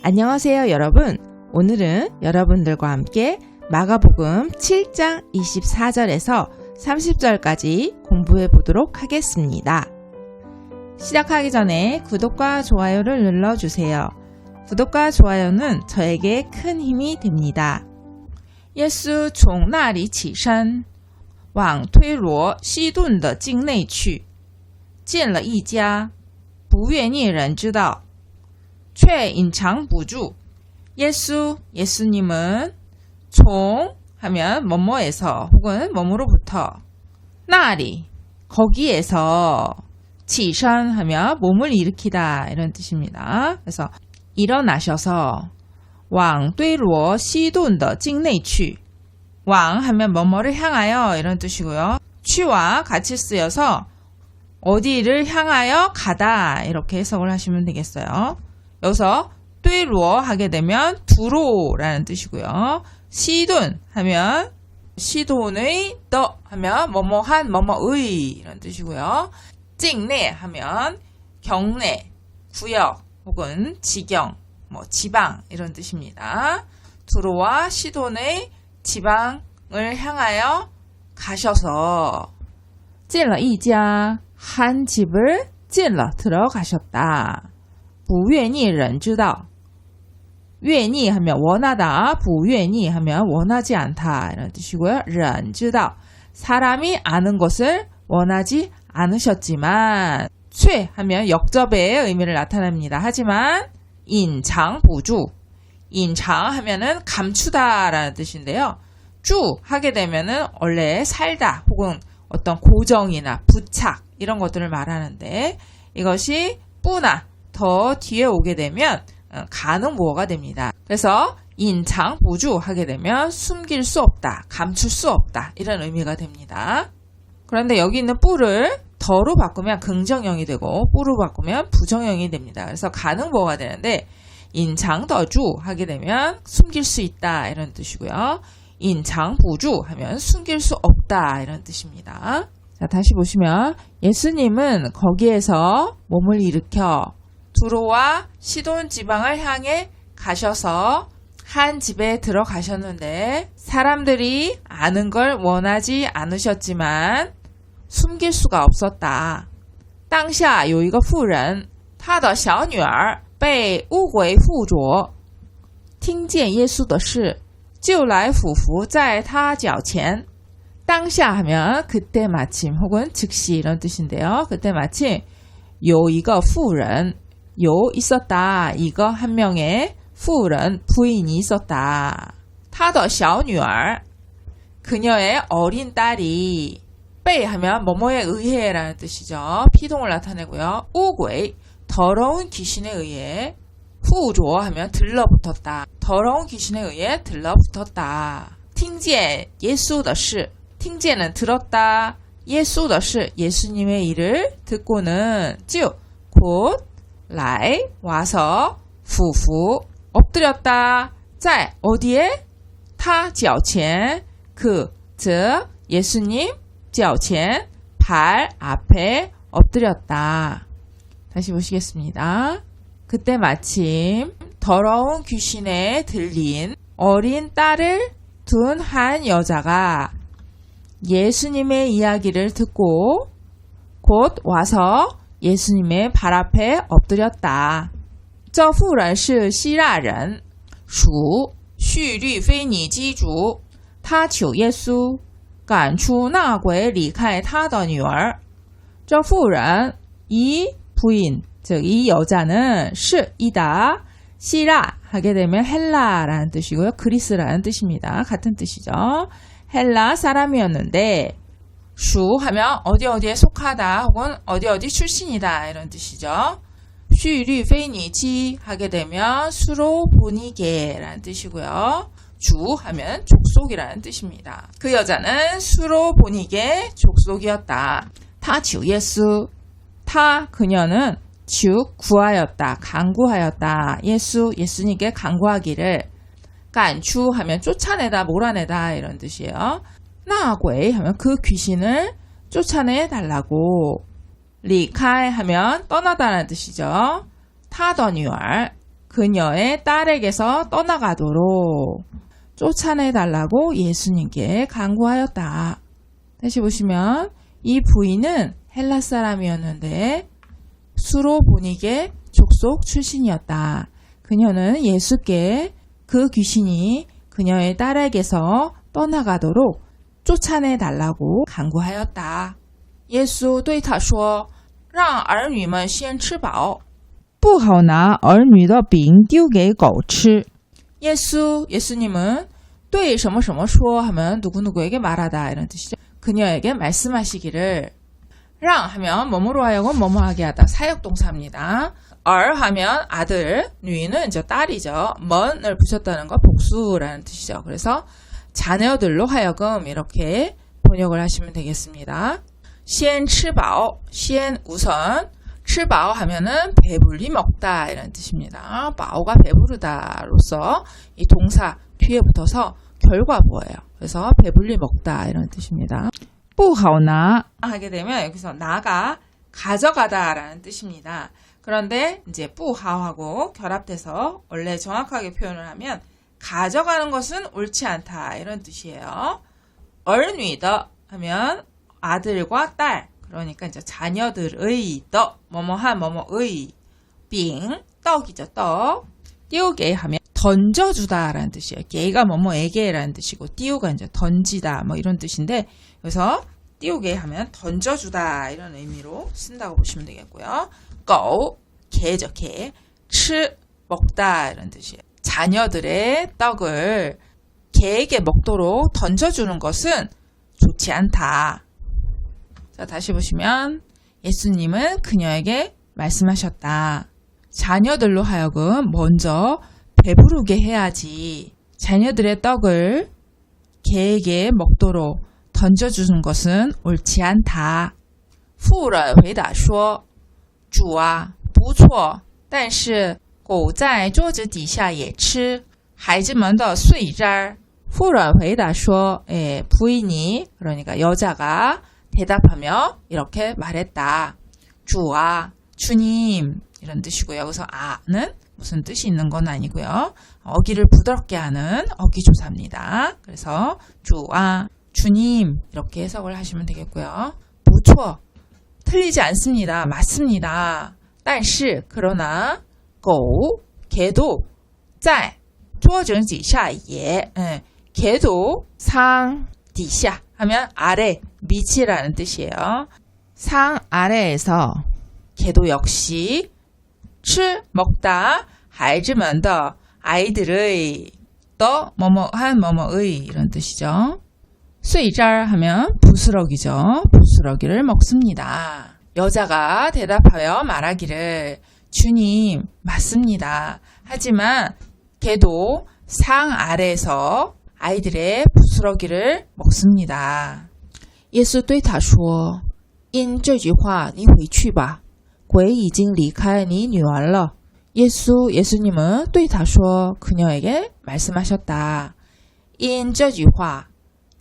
안녕하세요, 여러분. 오늘은 여러분들과 함께 마가복음 7장 24절에서 30절까지 공부해 보도록 하겠습니다. 시작하기 전에 구독과 좋아요를 눌러주세요. 구독과 좋아요는 저에게 큰 힘이 됩니다. 耶稣从那里起身，往推罗西顿的境内去，见了一家，不愿意人知道，却隐藏不住。 예수님은 종 하면 뭐뭐에서 혹은 뭐뭐로부터 나리 거기에서 지선 하면 몸을 일으키다 이런 뜻입니다. 그래서 일어나셔서 往对罗西顿的境内去 왕 하면 뭐뭐를 향하여 이런 뜻이고요. 취와 같이 쓰여서 어디를 향하여 가다 이렇게 해석을 하시면 되겠어요. 여기서 对罗 하게 되면 두로라는 뜻이고요. 시돈 하면 시돈의 더 하면 뭐뭐한 뭐뭐의 이런 뜻이고요.境내 하면 경내, 구역 혹은 지경, 뭐 지방 이런 뜻입니다. 두로와 시돈의 지방을 향하여 가셔서 进了一家 한 집을 进了 들어가셨다. 不愿意人知道 愿意 하면 원하다, 不愿意 하면 원하지 않다 이런 뜻이고요. 人知道 사람이 아는 것을 원하지 않으셨지만 却 하면 역접의 의미를 나타냅니다. 하지만 隐藏不住 隐藏 하면은 감추다 라는 뜻인데요. 住 하게 되면은 원래 살다 혹은 어떤 고정이나 부착 이런 것들을 말하는데 이것이 뿌나 더 뒤에 오게 되면 가능보어가 됩니다. 그래서 인창부주 하게 되면 숨길 수 없다, 감출 수 없다 이런 의미가 됩니다. 그런데 여기 있는 뿌를 더로 바꾸면 긍정형이 되고 뿌로 바꾸면 부정형이 됩니다. 그래서 가능보어가 되는데 인창더주 하게 되면 숨길 수 있다 이런 뜻이고요. 인창부주 하면 숨길 수 없다 이런 뜻입니다. 자, 다시 보시면 예수님은 거기에서 몸을 일으켜 두로와 시돈 지방을 향해 가셔서 한 집에 들어가셨는데 사람들이 아는 걸 원하지 않으셨지만 숨길 수가 없었다. 当下有一个妇人，她的小女儿被污鬼附着，听见耶稣的事，就来俯伏在他脚前。 当下 하면 그때 마침 혹은 즉시 이런 뜻인데요. 그때 마침 有一个妇人 요 있었다. 이거 한 명의 妇人 부인이 있었다. 她的小女儿 그녀의 어린 딸이 被 하면 뭐뭐에 의해 라는 뜻이죠. 피동을 나타내고요. 污鬼 더러운 귀신에 의해 附着 하면 들러붙었다. 더러운 귀신에 의해 들러붙었다. 听见耶稣的事 听见는 들었다. 耶稣的事 예수님의 일을 듣고는 就 곧来 와서 俯伏 엎드렸다. 在 어디에? 他脚前 그 즉 예수님 脚前 발 앞에 엎드렸다. 다시 보시겠습니다. 그때 마침 더러운 귀신에 들린 어린 딸을 둔 한 여자가 예수님의 이야기를 듣고 곧 와서 예수님의 발 앞에 엎드렸다. 这妇人是希腊人，属叙律腓尼基族。他求耶稣赶出那鬼，离开他的女儿。这妇人 이 부인, 즉 이 여자는 是 이다.希腊 하게 되면 헬라라는 뜻이고요. 그리스라는 뜻입니다. 같은 뜻이죠. 헬라 사람이었는데 슈 하면 어디에 속하다 혹은 어디 출신이다 이런 뜻이죠. 슈리페니지 하게 되면 수로 보니게라는 뜻이고요. 주 하면 족속이라는 뜻입니다. 그 여자는 수로 보니게 족속이었다. 타 주 예수 타 그녀는 주 구하였다. 강구하였다. 예수님께 강구하기를 간추 하면 쫓아내다 몰아내다 이런 뜻이에요. 나괴 하면 그 귀신을 쫓아내 달라고. 리카이 하면 떠나다라는 뜻이죠. 타더女儿 그녀의 딸에게서 떠나가도록 쫓아내달라고 예수님께 간구하였다. 다시 보시면 이 부인은 헬라 사람이었는데 수로보니게 족속 출신이었다. 그녀는 예수께 그 귀신이 그녀의 딸에게서 떠나가도록 쫓아내달라고 간구하였다. 耶稣对他说让儿女们先吃饱不好拿儿女的饼丢给狗吃 예수님은 对什么什么说 하면 누구누구에게 말하다 이런 뜻이죠. 그녀에게 말씀하시기를 让 하면 뭐뭐로 하여금 뭐뭐 하게 하다 사역동사입니다. 儿 하면 아들, 누이는 이제 딸이죠. 먼을 붙였다는 거 복수라는 뜻이죠. 그래서 자녀들로 하여금 이렇게 번역을 하시면 되겠습니다. 先吃饱, 先 우선, 吃饱 하면은 배불리 먹다 이런 뜻입니다. 饱가 배부르다로서 이 동사 뒤에 붙어서 결과보예요. 그래서 배불리 먹다 이런 뜻입니다. 不好拿 하게 되면 여기서 나가 가져가다 라는 뜻입니다. 그런데 이제 不好하고 결합돼서 원래 정확하게 표현을 하면 가져가는 것은 옳지 않다 이런 뜻이에요. 儿女的 하면 아들과 딸 그러니까 이제 자녀들의 떡 뭐뭐한 뭐뭐의 빙 떡이죠 떡 띄우게 하면 던져주다 라는 뜻이에요. 게가 뭐뭐에게 라는 뜻이고 띄우가 이제 던지다 뭐 이런 뜻인데 그래서 띄우게 하면 던져주다 이런 의미로 쓴다고 보시면 되겠고요. 狗개죠 개 치 먹다 이런 뜻이에요. 자녀들의 떡을 개에게 먹도록 던져주는 것은 좋지 않다. 자, 다시 보시면 예수님은 그녀에게 말씀하셨다. 자녀들로 하여금 먼저 배부르게 해야지. 자녀들의 떡을 개에게 먹도록 던져주는 것은 옳지 않다. 妇人回答说主啊不错但是狗在桌子底下也吃孩子们的碎渣妇人回答说부인이 그러니까 여자가 대답하며 이렇게 말했다. 주아, 주님 이런 뜻이고요. 여기서 아는 무슨 뜻이 있는 건 아니고요. 어기를 부드럽게 하는 어기조사입니다. 그래서 주아, 주님 이렇게 해석을 하시면 되겠고요. 부추어 틀리지 않습니다. 맞습니다. 但是 그러나 狗 개도 在桌子底下也 개도 상 底下 하면 아래 밑이라는 뜻이에요. 상 아래에서 개도 역시 吃 먹다 孩子们的 아이들의 또 뭐뭐한 뭐뭐의 이런 뜻이죠. 碎渣 하면 부스러기죠. 부스러기를 먹습니다. 여자가 대답하여 말하기를 주님 맞습니다. 하지만 개도 상 아래에서 아이들의 부스러기를 먹습니다. 耶稣对他说因这句话你回去吧鬼已经离开你女儿了 예수님은 对他说 그녀에게 말씀하셨다. 因这句话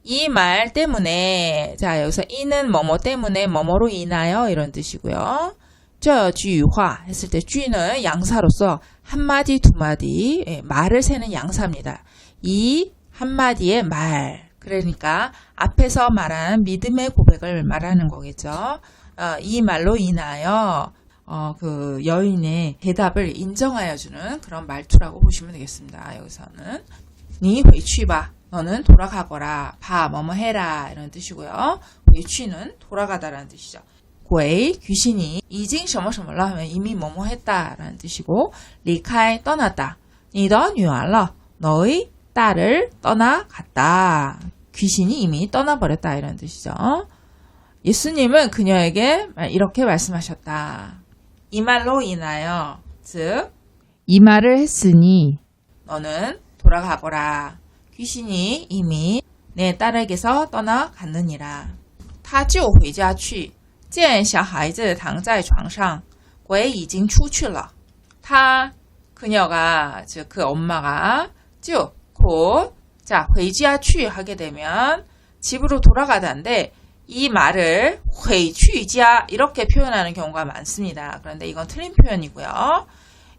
이 말 때문에 자 여기서 이는 뭐뭐 때문에 뭐뭐로 인하여 이런 뜻이고요. 这句话 했을 때 쥐는 양사로서 한마디 두마디 말을 세는 양사입니다. 이 한마디의 말 그러니까 앞에서 말한 믿음의 고백을 말하는 거겠죠. 이 말로 인하여 그 여인의 대답을 인정하여 주는 그런 말투라고 보시면 되겠습니다. 여기서는 你回去吧 너는 돌아가거라. 봐 뭐뭐 해라 이런 뜻이고요. 回去는 돌아가다라는 뜻이죠. 鬼 귀신이 已经什么什么了 하면 이미 뭐뭐 했다라는 뜻이고 离开 떠났다. 你的女儿了 너의 딸을 떠나갔다. 귀신이 이미 떠나버렸다 이런 뜻이죠. 예수님은 그녀에게 이렇게 말씀하셨다. 이 말로 인하여 즉 이 말을 했으니 너는 돌아가거라. 귀신이 이미 내 딸에게서 떠나갔느니라. 他就回家去见小孩子躺在床上鬼已经出去了. 그녀가 즉 그 엄마가 쭉 곧 자, 回家去 하게 되면 집으로 돌아가다인데 이 말을 回去家 이렇게 표현하는 경우가 많습니다. 그런데 이건 틀린 표현이고요.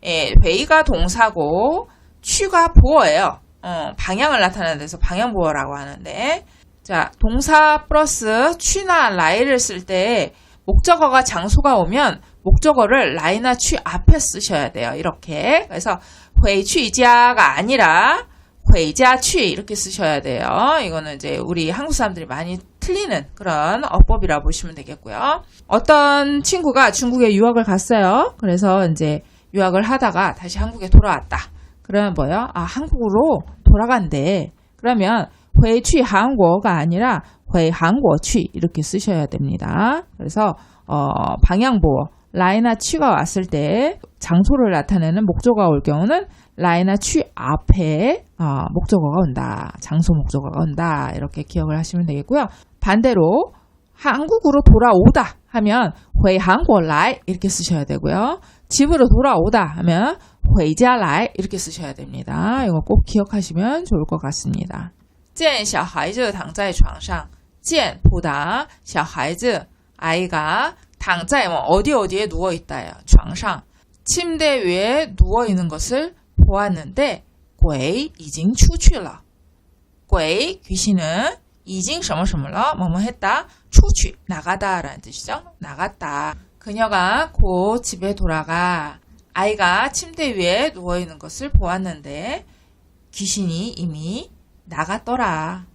회의가 동사고 취가 보어예요. 방향을 나타내는 데서 방향보어라고 하는데, 자, 동사 플러스 취나 라이를 쓸 때 목적어가 장소가 오면 목적어를 라이나 취 앞에 쓰셔야 돼요. 이렇게. 그래서 회취자가 아니라 회자취 이렇게 쓰셔야 돼요. 이거는 이제 우리 한국 사람들이 많이 틀리는 그런 어법이라 보시면 되겠고요. 어떤 친구가 중국에 유학을 갔어요. 그래서 이제 유학을 하다가 다시 한국에 돌아왔다. 그러면 뭐요? 아, 한국으로 돌아간대. 그러면 회취 한국어가 아니라 회한국어취 이렇게 쓰셔야 됩니다. 그래서 방향보어 라이나 취가 왔을 때 장소를 나타내는 목적어가 올 경우는 라이나 취 앞에 목적어가 온다. 장소 목적어가 온다. 이렇게 기억을 하시면 되겠고요. 반대로 한국으로 돌아오다 하면 회한국来 이렇게 쓰셔야 되고요. 집으로 돌아오다 하면 회자来 이렇게 쓰셔야 됩니다. 이거 꼭 기억하시면 좋을 것 같습니다. 见小孩子躺在床上见보다 小孩子 아이가 躺在 어디에 누워있다요. 床上 침대 위에 누워있는 것을 보았는데 鬼已经出去了. 鬼 귀신은 已经什么什么了 뭐뭐 했다. 出去 나가다 라는 뜻이죠. 나갔다. 그녀가 곧 집에 돌아가 아이가 침대 위에 누워있는 것을 보았는데 귀신이 이미 나갔더라.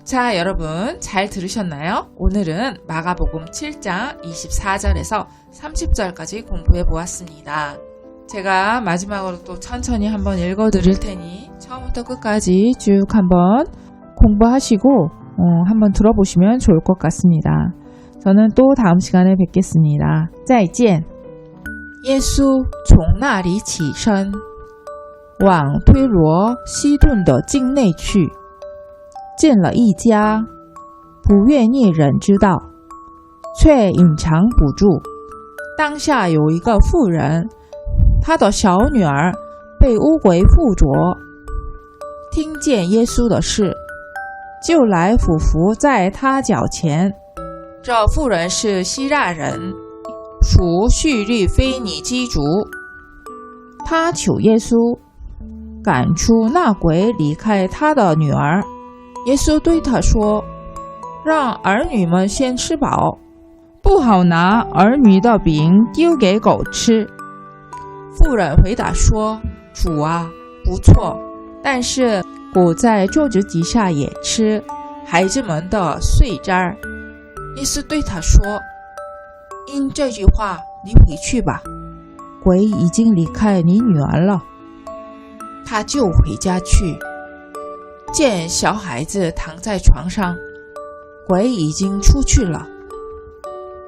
자, 여러분 잘 들으셨나요? 오늘은 마가복음 7장 24절에서 30절까지 공부해 보았습니다. 제가 마지막으로 또 천천히 한번 읽어 드릴 테니 처음부터 끝까지 쭉 한번 공부하시고 한번 들어보시면 좋을 것 같습니다. 저는 또 다음 시간에 뵙겠습니다. 再见. 耶稣从那里起身往推罗西顿的境内去，进了一家，不愿意人知道，却隐藏不住。当下有一个妇人，她的小女儿被污鬼附着，听见耶稣的事，就来俯伏在他脚前。这妇人是希腊人，属叙利非尼基族。她求耶稣赶出那鬼离开他的女儿。耶稣对他说，让儿女们先吃饱，不好拿儿女的饼丢给狗吃。妇人回答说，主啊，不错，但是狗在桌子底下也吃孩子们的碎渣。耶稣对他说，因这句话你回去吧，鬼已经离开你女儿了。他就回家去，见小孩子躺在床上，鬼已经出去了。